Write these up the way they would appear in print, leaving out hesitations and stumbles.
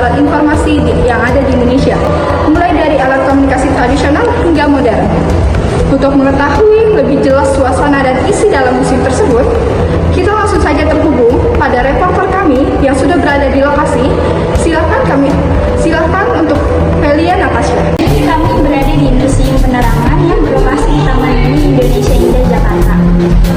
alat informasi yang ada di Indonesia, mulai dari alat komunikasi tradisional hingga modern. Untuk mengetahui lebih jelas suasana dan isi dalam museum tersebut, kita langsung saja terhubung pada reporter kami yang sudah berada di lokasi. Silakan untuk Velia Natasha. Kami berada di Museum Penerangan yang berlokasi di Taman Mini Indonesia Indah, Jakarta.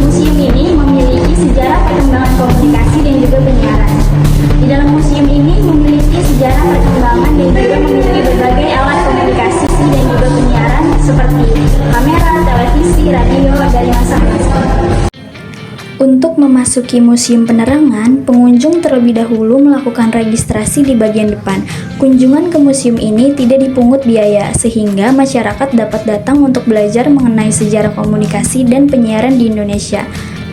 Museum ini memiliki sejarah perkembangan komunikasi dan juga penyiaran. Di dalam museum ini memiliki sejarah perkembangan dan juga memiliki berbagai alat komunikasi dan juga penyiaran seperti kamera, televisi, radio dari masa ke masa. Untuk memasuki Museum Penerangan, pengunjung terlebih dahulu melakukan registrasi di bagian depan. Kunjungan ke museum ini tidak dipungut biaya, sehingga masyarakat dapat datang untuk belajar mengenai sejarah komunikasi dan penyiaran di Indonesia.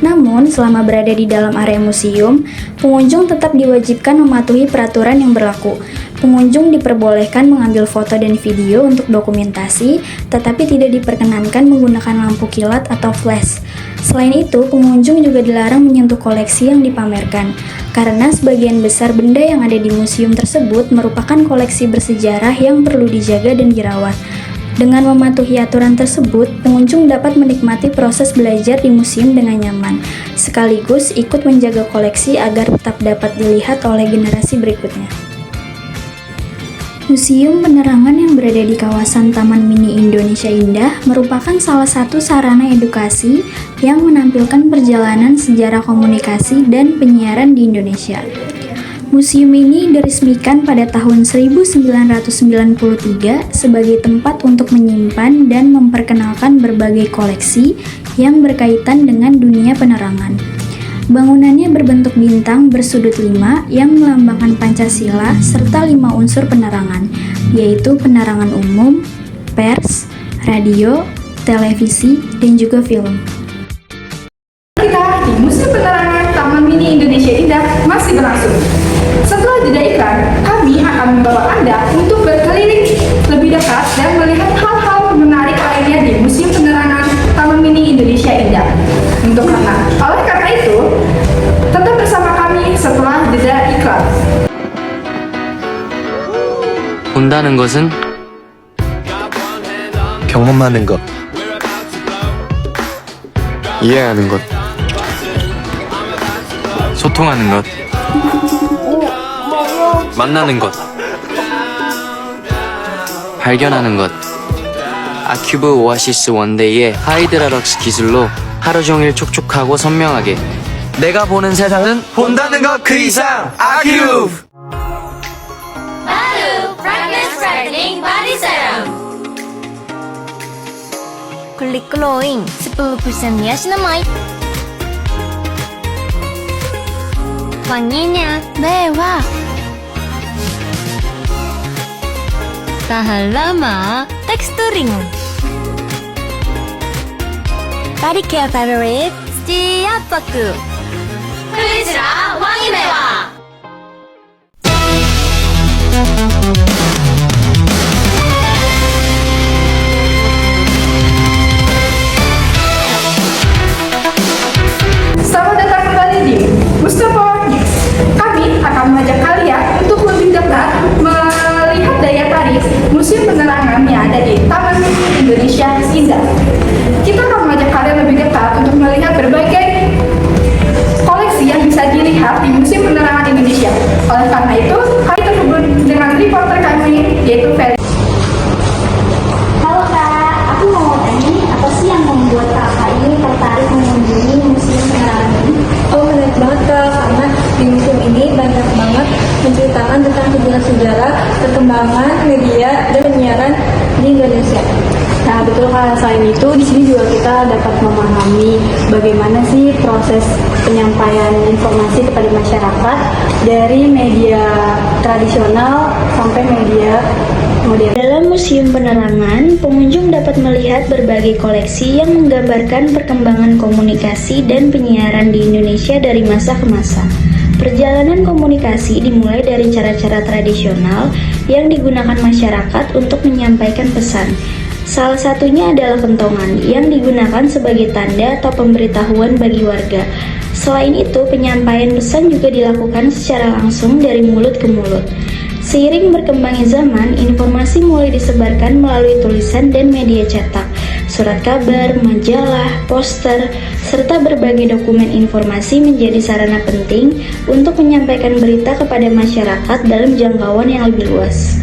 Namun, selama berada di dalam area museum, pengunjung tetap diwajibkan mematuhi peraturan yang berlaku. Pengunjung diperbolehkan mengambil foto dan video untuk dokumentasi, tetapi tidak diperkenankan menggunakan lampu kilat atau flash. Selain itu, pengunjung juga dilarang menyentuh koleksi yang dipamerkan, karena sebagian besar benda yang ada di museum tersebut merupakan koleksi bersejarah yang perlu dijaga dan dirawat. Dengan mematuhi aturan tersebut, pengunjung dapat menikmati proses belajar di museum dengan nyaman, sekaligus ikut menjaga koleksi agar tetap dapat dilihat oleh generasi berikutnya. Museum Penerangan yang berada di kawasan Taman Mini Indonesia Indah merupakan salah satu sarana edukasi yang menampilkan perjalanan sejarah komunikasi dan penyiaran di Indonesia. Museum ini diresmikan pada tahun 1993 sebagai tempat untuk menyimpan dan memperkenalkan berbagai koleksi yang berkaitan dengan dunia penerangan. Bangunannya berbentuk bintang bersudut 5 yang melambangkan Pancasila serta 5 unsur penerangan, yaitu penerangan umum, pers, radio, televisi, dan juga film. Kita di Museum Penerangan Taman Mini Indonesia Indah masih berlangsung. Setelah jeda iklan, kami akan membawa Anda untuk berkeliling lebih dekat dan melihat hal-hal menarik lainnya di Museum Penerangan Taman Mini Indonesia Indah. Oleh karena itu, tetap bersama kami setelah jeda iklan. 본다는 것은 경험하는 것, 이해하는 것, 소통하는 것, 만나는 것, 발견하는 것. 아큐브 오아시스 원데이의 하이드라럭스 기술로 하루 종일 촉촉하고 선명하게 내가 보는 세상은 본다는 것 그 이상 아큐브! Baru Fragrance Brightening Body Serum. Kulit glowing 10% niacinamide. Wanginya mewah. Tahan lama, tekstur ringan. Body care favorite, setiap waktu. Kulit cerah, wangi mewah. Selamat datang kembali di Mustafa News. Kami akan mengajak kalian untuk lebih dekat melihat daya tarik Museum Penerangan yang ada di Taman Mini Indonesia Indah. Kita akan mengajak kalian lebih dekat untuk melihat berbagai koleksi yang bisa dilihat di Museum Penerangan Indonesia. Oleh karena itu, kami terhubung dengan reporter kami, yaitu Velia. Halo Kak, aku mau tanya, apa sih yang membuat Kakak ini tertarik mengunjungi Museum Penerangan ini? Oh, menarik banget Kak, karena di museum ini banyak banget menceritakan tentang sejarah-sejarah perkembangan media dan penyiaran di Indonesia. Nah, betul Kak. Selain itu, di sini juga kita dapat memahami bagaimana sih proses penyampaian informasi kepada masyarakat dari media tradisional sampai media modern. Dalam Museum Penerangan, pengunjung dapat melihat berbagai koleksi yang menggambarkan perkembangan komunikasi dan penyiaran di Indonesia dari masa ke masa. Perjalanan komunikasi dimulai dari cara-cara tradisional yang digunakan masyarakat untuk menyampaikan pesan. Salah satunya adalah kentongan yang digunakan sebagai tanda atau pemberitahuan bagi warga. Selain itu, penyampaian pesan juga dilakukan secara langsung dari mulut ke mulut. Seiring berkembangnya zaman, informasi mulai disebarkan melalui tulisan dan media cetak, surat kabar, majalah, poster, serta berbagai dokumen informasi menjadi sarana penting untuk menyampaikan berita kepada masyarakat dalam jangkauan yang lebih luas.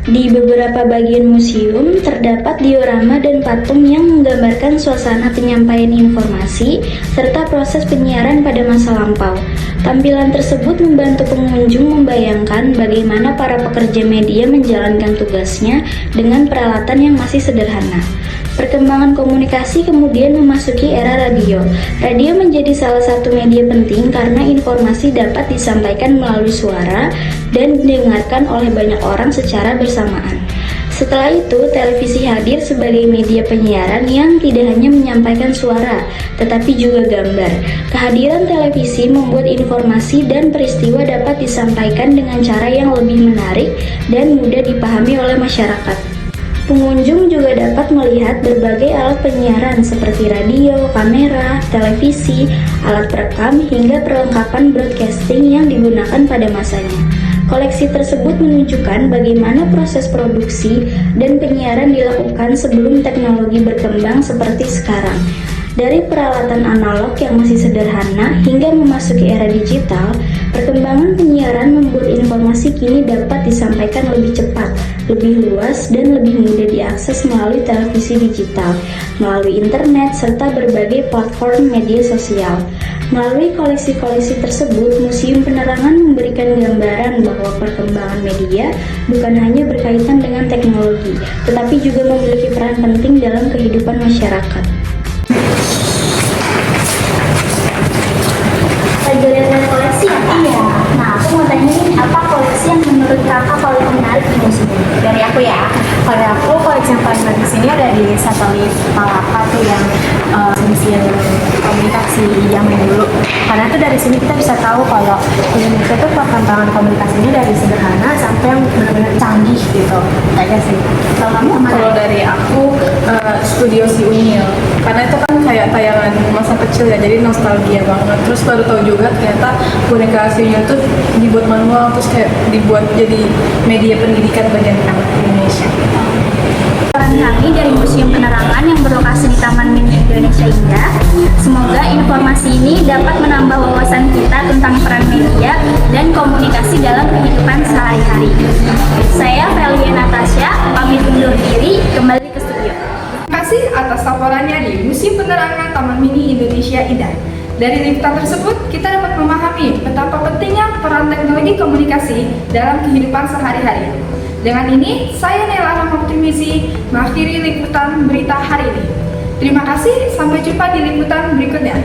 Di beberapa bagian museum terdapat diorama dan patung yang menggambarkan suasana penyampaian informasi serta proses penyiaran pada masa lampau. Tampilan tersebut membantu pengunjung membayangkan bagaimana para pekerja media menjalankan tugasnya dengan peralatan yang masih sederhana. Perkembangan komunikasi kemudian memasuki era radio. Radio menjadi salah satu media penting karena informasi dapat disampaikan melalui suara dan didengarkan oleh banyak orang secara bersamaan. Setelah itu, televisi hadir sebagai media penyiaran yang tidak hanya menyampaikan suara, tetapi juga gambar. Kehadiran televisi membuat informasi dan peristiwa dapat disampaikan dengan cara yang lebih menarik dan mudah dipahami oleh masyarakat. Pengunjung juga dapat melihat berbagai alat penyiaran seperti radio, kamera, televisi, alat perekam, hingga perlengkapan broadcasting yang digunakan pada masanya. Koleksi tersebut menunjukkan bagaimana proses produksi dan penyiaran dilakukan sebelum teknologi berkembang seperti sekarang. Dari peralatan analog yang masih sederhana hingga memasuki era digital, perkembangan penyiaran membuat informasi kini dapat disampaikan lebih cepat, lebih luas, dan lebih mudah diakses melalui televisi digital, melalui internet, serta berbagai platform media sosial. Melalui koleksi-koleksi tersebut, Museum Penerangan memberikan gambaran bahwa perkembangan media bukan hanya berkaitan dengan teknologi, tetapi juga memiliki peran penting dalam kehidupan masyarakat. Lagi lihat koleksi ya? Iya. Nah, aku mau tanya nih, apa koleksi yang menurut kakak paling menarik di museum? Dari aku ya, kalau aku koleksi yang paling menarik di sini ada di satelit Palapa tuh yang mesin komunikasi zaman dulu. Karena tuh dari sini kita bisa tahu kalau Indonesia tuh perkembangan komunikasinya dari sederhana sampai yang benar-benar canggih gitu. Aja sih. Kalau kamu Kalau dari aku, Studio Si Unyil, karena itu kan kayak tayangan masa kecil ya, jadi nostalgia banget. Terus baru tahu juga ternyata boneka Si Unyil tuh dibuat manual, terus kayak dibuat jadi media pendidikan bagi anak Indonesia. Peran kami dari Museum Penerangan yang berlokasi di Taman Mini Indonesia Indah. Semoga informasi ini dapat menambah wawasan kita tentang peran media dan komunikasi dalam kehidupan sehari-hari. Saya Velia Natasha, pamit undur diri, kembali ke studio. Terima kasih atas laporannya di Museum Penerangan Taman Mini Indonesia Indah. Dari liputan tersebut, kita dapat memahami betapa pentingnya peran teknologi komunikasi dalam kehidupan sehari-hari. Dengan ini, saya Nela Rahmawati mengakhiri liputan berita hari ini. Terima kasih, sampai jumpa di liputan berikutnya.